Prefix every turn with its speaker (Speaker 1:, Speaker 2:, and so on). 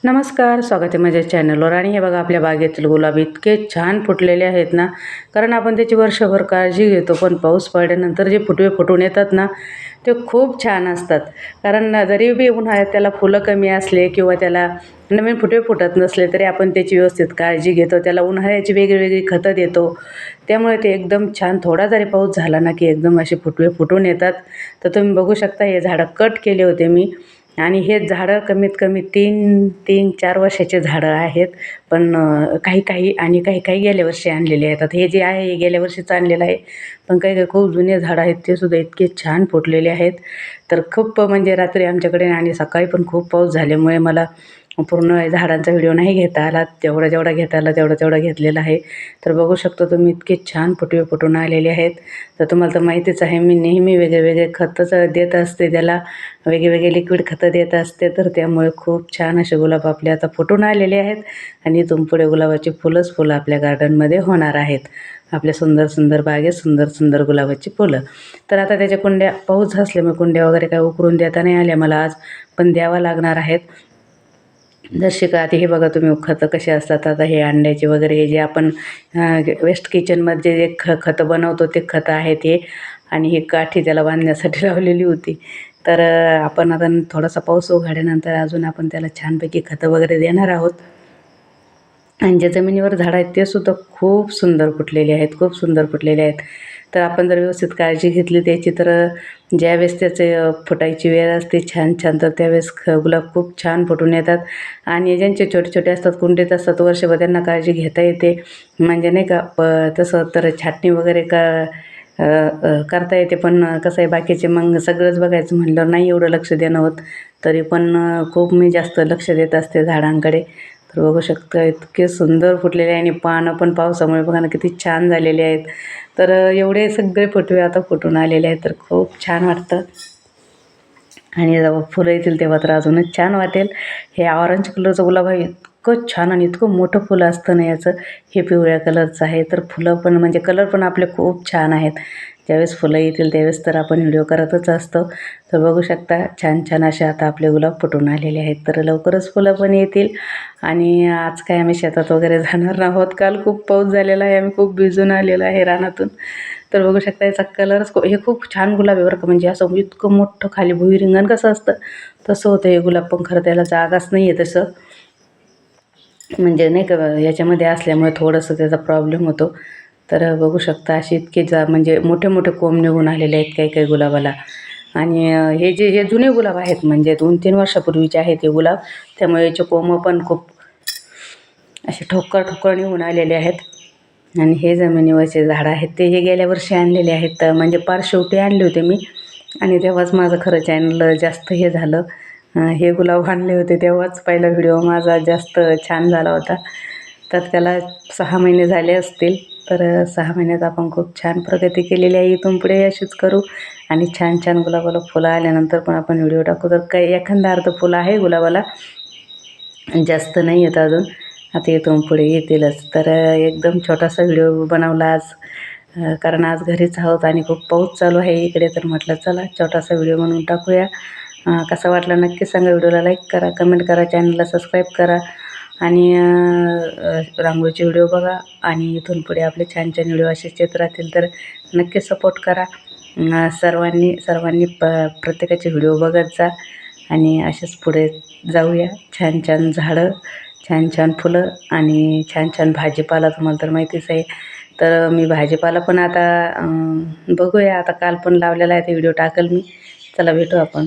Speaker 1: नमस्कार, स्वागत आहे माझ्या चॅनलवर. आणि हे बघा, आपल्या बागेतील गुलाब इतके छान फुटलेले आहेत ना, कारण आपण त्याची वर्षभर काळजी घेतो, पण पाऊस पडल्यानंतर जे फुटवे फुटून येतात ना, ते खूप छान असतात. कारण जरी बी उन्हाळ्यात त्याला फुलं कमी असले किंवा त्याला नवीन फुटवे फुटत नसले, तरी आपण त्याची व्यवस्थित काळजी घेतो, त्याला उन्हाळ्याची वेगळी खतं देतो. त्यामुळे ते एकदम छान, थोडा जरी पाऊस झाला ना, की एकदम असे फुटवे फुटून येतात. तर तुम्ही बघू शकता, हे झाडं कट केले होते मी. आणि हे झाडं कमीत कमी 3-4 वर्षाचे झाडं आहेत. पण काही गेल्या वर्षी आणलेले आहेत. आता हे जे आहे हे गेल्या वर्षीच आणलेलं आहे. पण काही खूप जुने झाडं आहेत, ते सुद्धा इतके छान फुटलेले आहेत. तर खूप म्हणजे रात्री आमच्याकडे आणि सकाळी पण खूप पाऊस झाल्यामुळे मला पूर्ण झाडांचा व्हिडिओ नाही घेता आला. जेवढा घेता आला तेवढा घेतलेला आहे. तर बघू शकता तुम्ही, इतके छान फुटवे फुटून आलेले आहेत. तर तुम्हाला तर माहितीच आहे, मी नेहमी वेगळे खतच देत असते त्याला, वेगळे लिक्विड खतं देत असते. तर त्यामुळे खूप छान असे गुलाब आपले आता फुटून आलेले आहेत. आणि इथून पुढे गुलाबाची फुलं आपल्या गार्डनमध्ये होणार आहेत. आपल्या सुंदर बागेत सुंदर गुलाबाची फुलं. तर आता त्याच्या कुंड्या, पाऊस असल्यामुळे कुंड्या वगैरे काय उकरून देता नाही आल्या मला आज, पण द्यावा लागणार आहेत. जसे का आता हे बघा तुम्ही, खतं कसे असतात. आता हे अंड्याचे वगैरे हे जे आपण वेस्ट किचनमध्ये जे खतं बनवतो ते खतं आहेत हे. आणि ही काठी त्याला बांधण्यासाठी लावलेली होती. तर आपण आता थोडासा पाऊस उघडल्यानंतर अजून आपण त्याला छानपैकी खतं वगैरे देणार आहोत. आणि जे जमिनीवर झाडं आहेत ते सुद्धा खूप सुंदर फुटलेले आहेत. तर आपण जर व्यवस्थित काळजी घेतली त्याची, तर ज्यावेळेस त्याचे फुटायची वेळ असते छान तर त्यावेळेस गुलाब खूप छान फुटून येतात. आणि ज्यांचे छोटे असतात, कुंडीत असतात, वर्षभर त्यांना काळजी घेता येते. म्हणजे नाही का, तसं तर छाटणी वगैरे करता येते. पण कसं आहे, बाकीचे मग सगळंच बघायचं म्हटल्यावर नाही एवढं लक्ष देणं होत. तरी पण खूप मी जास्त लक्ष देत असते झाडांकडे. तर बघू शकता, इतके सुंदर फुटलेले आहे. आणि पानं पण पावसामुळे बघा ना किती छान झालेले आहेत. तर एवढे सगळे फुटवे आता फुटून आलेले आहेत, तर खूप छान वाटतं. आणि जेव्हा फुलं येतील तेव्हा तर अजूनच छान वाटेल. हे ऑरेंज कलरचं गुलाब आहे, इतकं छान आणि इतकं मोठं फुलं असतं ना याचं. हे पिवळ्या कलरचं आहे. तर फुलं पण म्हणजे कलर पण आपले खूप छान आहेत. ज्यावेळेस फुलं येतील त्यावेळेस तर आपण व्हिडिओ करतच असतो. तर बघू शकता, छान असे आता आपले गुलाब फुटून आलेले आहेत. तर लवकरच फुलं पण येतील. आणि आज काय आम्ही शेतात वगैरे जाणार आहोत. काल खूप पाऊस झालेला आहे, आम्ही खूप भिजून आलेलो आहे रानातून. तर बघू शकता, याचा कलरच हे खूप छान गुलाब आहे बरं का. म्हणजे असं इतकं मोठं, खाली भुई रिंगण कसं असतं तसं होतं हे गुलाब. पण खरं त्याला जागाच नाही आहे तसं, म्हणजे नाही का, याच्यामध्ये असल्यामुळे थोडंसं त्याचा प्रॉब्लेम होतो. तर बघू शकता, असे इतके म्हणजे मोठे कोंब निघून आलेले आहेत काही गुलाबाला. आणि हे जुने गुलाब आहेत, म्हणजे 2-3 वर्षापूर्वीचे आहेत हे गुलाब. त्यामुळे याचे कोंब पण खूप असे ठोकर निघून आलेले आहेत. आणि हे जमिनीवरचे झाडं आहेत ते हे गेल्या वर्षी आणलेले आहेत. म्हणजे पार शेवटी आणले होते मी. आणि तेव्हाच माझं खरं चॅनल जास्त हे झालं. हे गुलाब आणले होते तेव्हाच पहिला व्हिडिओ माझा जास्त छान झाला होता. तर त्याला 6 महिने झाले असतील. तर 6 महिन्यात आपण खूप छान प्रगती केलेली आहे. इथून पुढे अशीच करू. आणि छान गुलाबाला फुलं आल्यानंतर पण आपण व्हिडिओ टाकू. तर काही एखादा अर्ध फुलं आहे गुलाबाला, जास्त नाही येत अजून. आता इथून पुढे येतीलच. तर एकदम छोटासा व्हिडिओ बनवला आज, कारण आज घरीच आहोत आणि खूप पाऊस चालू आहे इकडे. तर म्हटलं चला छोटासा व्हिडिओ बनवून टाकूया. कसा वाटला नक्की सांगा. व्हिडिओला लाईक करा, कमेंट करा, चॅनलला सबस्क्राईब करा. आणि रांगोळीचे व्हिडिओ बघा. आणि इथून पुढे आपले छान व्हिडिओ असेच येत राहतील, तर नक्की सपोर्ट करा. सर्वांनी प्रत्येकाचे व्हिडिओ बघत जा. आणि असेच पुढे जाऊया. छान झाडं, छान फुलं आणि छान भाजीपाला. तुम्हाला तर माहितीच आहे. तर मी भाजीपाला पण आता बघूया. आता काल पण लावलेला आहे, ते व्हिडिओ टाकेल मी. चला भेटू आपण.